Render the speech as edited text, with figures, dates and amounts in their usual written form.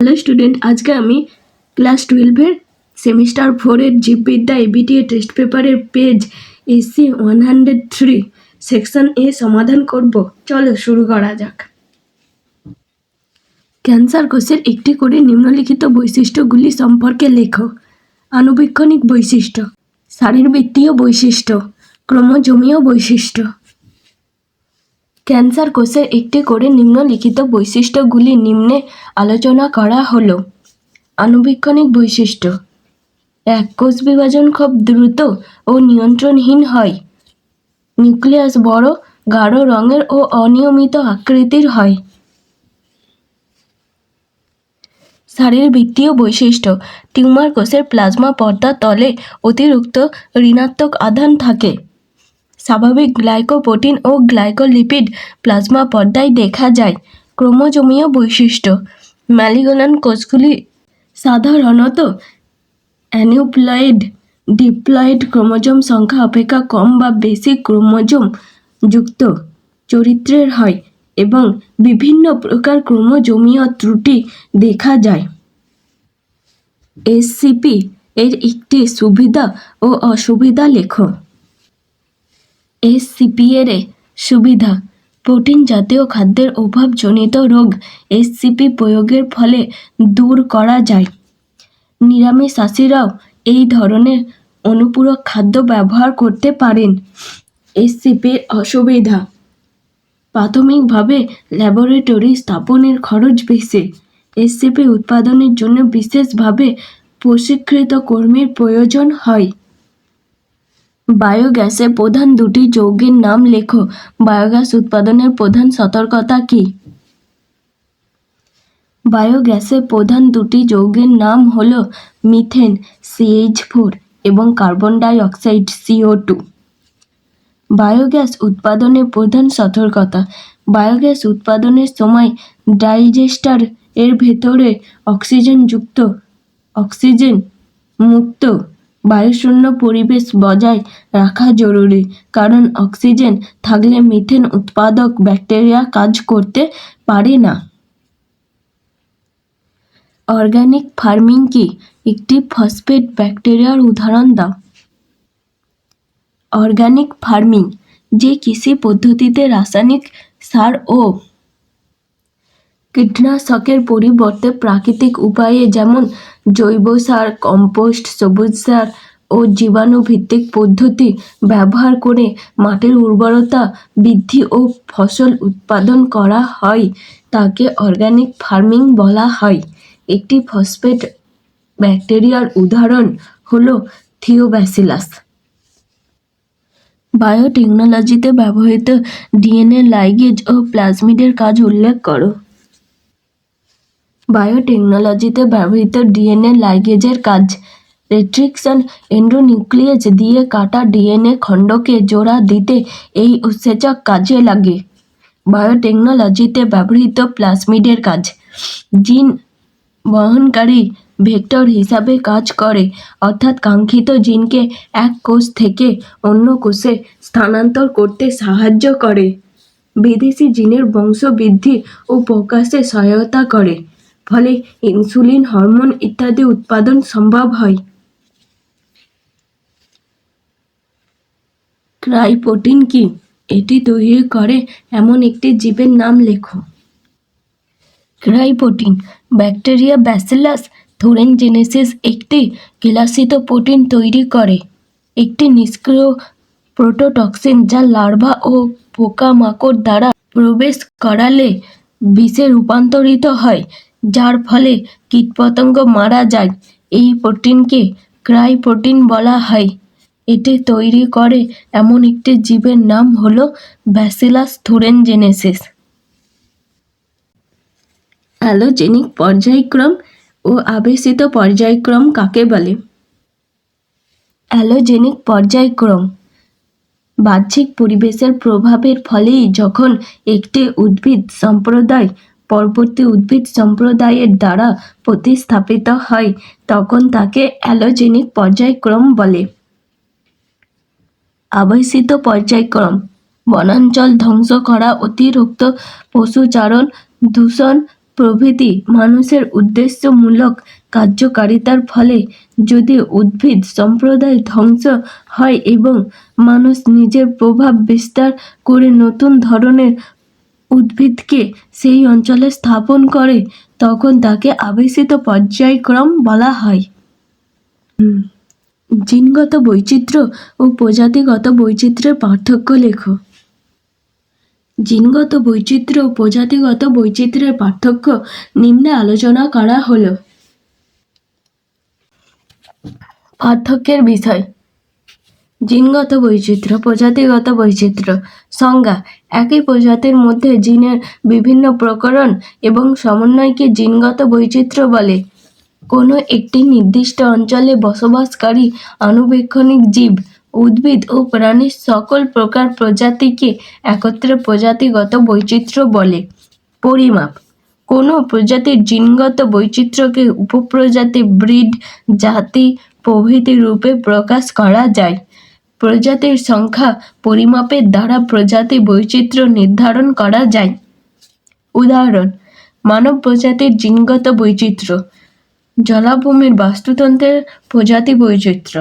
Hello student, আজকে আমি class 12-এর semester 4-এর জীববিদ্যা ABTA test পেপারের পেজ এসি 103 সেকশন এ সমাধান করব। চলো শুরু করা যাক। ক্যান্সার কোষের একটি করে নিম্নলিখিত বৈশিষ্ট্যগুলি সম্পর্কে লেখো। আণুবীক্ষণিক বৈশিষ্ট্য, শারীরবৃত্তীয় বৈশিষ্ট্য, ক্রোমোজোমীয় বৈশিষ্ট্য। ক্যান্সার কোষের একটি করে নিম্নলিখিত বৈশিষ্ট্যগুলি নিম্নে আলোচনা করা হলো। আণুবীক্ষণিক বৈশিষ্ট্য: এক, কোষ বিভাজন খুব দ্রুত ও নিয়ন্ত্রণহীন হয়। নিউক্লিয়াস বড়, গাঢ় রঙের ও অনিয়মিত আকৃতির হয়। শারীরবৃত্তীয় বৈশিষ্ট্য: টিউমার কোষের প্লাজমা পর্দার তলে অতিরিক্ত ঋণাত্মক আধান থাকে। স্বাভাবিক গ্লাইকোপ্রোটিন ও গ্লাইকোলিপিড প্লাজমা পর্দায় দেখা যায়। ক্রোমোজোমীয় বৈশিষ্ট্য: ম্যালিগন্যান্ট কোষগুলি সাধারণত অ্যানিউপ্লয়েড ডিপ্লয়েড ক্রোমোজোম সংখ্যা অপেক্ষা কম বা বেশি ক্রোমোজোম যুক্ত চরিত্রের হয় এবং বিভিন্ন প্রকার ক্রোমোজোমীয় ত্রুটি দেখা যায়। এসসিপি এর একটি সুবিধা ও অসুবিধা লেখো। এসসিপি এর সুবিধা: প্রোটিন জাতীয় খাদ্যের অভাবজনিত রোগ এসসিপি প্রয়োগের ফলে দূর করা যায়। নিরামিষাশীরাও এই ধরনের অনুপূরক খাদ্য ব্যবহার করতে পারেন। এসসিপির অসুবিধা: প্রাথমিকভাবে ল্যাবরেটরি স্থাপনের খরচ বেশি। এসসিপি উৎপাদনের জন্য বিশেষভাবে প্রশিক্ষিত কর্মীর প্রয়োজন হয়। বায়োগ্যাসে প্রধান দুটি যৌগের নাম লেখো। বায়োগ্যাস উৎপাদনের প্রধান সতর্কতা কী? বায়োগ্যাসে প্রধান দুটি যৌগের নাম হল মিথেন CH4 এবং carbon die oxide CO2। Biogas উৎপাদনের প্রধান সতর্কতা: বায়োগ্যাস উৎপাদনের সময় ডাইজেস্টার এর ভেতরে অক্সিজেন মুক্ত বায়ুশূন্য পরিবেশ বজায় রাখা জরুরি, কারণ অক্সিজেন থাকলে মিথেন উৎপাদক ব্যাকটেরিয়া কাজ করতে পারে না। অর্গানিক ফার্মিং কি? একটি ফসফেট ব্যাকটেরিয়ার উদাহরণ দাও। অর্গানিক ফার্মিং যে কৃষি পদ্ধতিতে রাসায়নিক সার ও কীটনাশকের পরিবর্তে প্রাকৃতিক উপায়ে যেমন জৈব সার, কম্পোস্ট, সবুজ সার ও জীবাণুভিত্তিক পদ্ধতি ব্যবহার করে মাটির উর্বরতা বৃদ্ধি ও ফসল উৎপাদন করা হয় তাকে অর্গানিক ফার্মিং বলা হয়। একটি ফসফেট ব্যাকটেরিয়ার উদাহরণ হল থিওব্যাসিলাস। বায়োটেকনোলজিতে ব্যবহৃত ডিএনএ লাইগেজ ও প্লাজমিডের কাজ উল্লেখ করো। বায়োটেকনোলজিতে ব্যবহৃত ডিএনএ লাইগেজের কাজ: রেস্ট্রিকশন এন্ডোনিউক্লিয়েজ দিয়ে কাটা ডিএনএ খণ্ডকে জোড়া দিতে এই উৎসেচক কাজে লাগে। বায়োটেকনোলজিতে ব্যবহৃত প্লাজমিডের কাজ: জিন বহনকারী ভেক্টর হিসাবে কাজ করে, অর্থাৎ কাঙ্ক্ষিত জিনকে এক কোষ থেকে অন্য কোষে স্থানান্তর করতে সাহায্য করে। বিদেশি জিনের বংশবৃদ্ধি ও প্রকাশে সহায়তা করে, ফলে ইনসুলিন, হরমোন ইত্যাদি উৎপাদন সম্ভব হয়। ক্রাইপ্রোটিন কি? এটি তৈরি করে এমন একটি জীবের নাম লেখো। ক্রাইপ্রোটিন ব্যাকটেরিয়া ব্যাসিলাস থুরিনজেনেসিস একটি কেলাসিত প্রোটিন তৈরি করে, একটি নিষ্ক্রিয় প্রোটোটক্সিন যা লার্ভা ও পোকামাকড় দ্বারা প্রবেশ করালে বিষে রূপান্তরিত হয়, যার ফলে কীটপতঙ্গ মারা যায়। এই প্রোটিনকে ক্রাইপ্রোটিন বলা হয়। এটি তৈরি করে এমন একটি জীবের নাম হল ব্যাসিলাস থুরিনজেনেসিস। অ্যালোজেনিক পর্যায়ক্রম ও আবেশিত পর্যায়ক্রম কাকে বলে? অ্যালোজেনিক পর্যায়ক্রম বাহ্যিক পরিবেশের প্রভাবের ফলেই যখন একটি উদ্ভিদ সম্প্রদায় পরবর্তী উদ্ভিদ সম্প্রদায়ের দ্বারা প্রতিস্থাপিত হয় তখন তাকে অ্যালোজেনিক পর্যায়ক্রম বলে। আবেশিত পর্যায়ক্রম বনাঞ্চল ধ্বংস করা, অতিরিক্ত পশুচারণ, দূষণ, প্রভৃতি মানুষের উদ্দেশ্যমূলক কার্যকারিতার ফলে যদি উদ্ভিদ সম্প্রদায় ধ্বংস হয় এবং মানুষ নিজের প্রভাব বিস্তার করে নতুন ধরনের উদ্ভিদকে সেই অঞ্চলে স্থাপন করে, তখন তাকে আবেশিত পর্যায়ক্রম বলা হয়। জিনগত বৈচিত্র্য ও প্রজাতিগত বৈচিত্র্যের পার্থক্য লেখো। জিনগত বৈচিত্র্য ও প্রজাতিগত বৈচিত্র্যের পার্থক্য নিম্নে আলোচনা করা হলো। পার্থক্যের বিষয়: জিনগত বৈচিত্র্য, প্রজাতিগত বৈচিত্র্য। সংজ্ঞা: একই প্রজাতির মধ্যে জিনের বিভিন্ন প্রকরণ এবং সমন্বয়কে জিনগত বৈচিত্র্য বলে। কোনো একটি নির্দিষ্ট অঞ্চলে বসবাসকারী আনুবীক্ষণিক জীব, উদ্ভিদ ও প্রাণীর সকল প্রকার প্রজাতিকে একত্রে প্রজাতিগত বৈচিত্র্য বলে। পরিমাপ: কোনো প্রজাতির জিনগত বৈচিত্র্যকে উপপ্রজাতি, ব্রিড, জাতি প্রভৃতি রূপে প্রকাশ করা যায়। প্রজাতির সংখ্যা পরিমাপের দ্বারা প্রজাতি বৈচিত্র্য নির্ধারণ করা যায়। উদাহরণ: মানব প্রজাতির জিনগত বৈচিত্র্য, জলাভূমির বাস্তুতন্ত্রের প্রজাতি বৈচিত্র্য।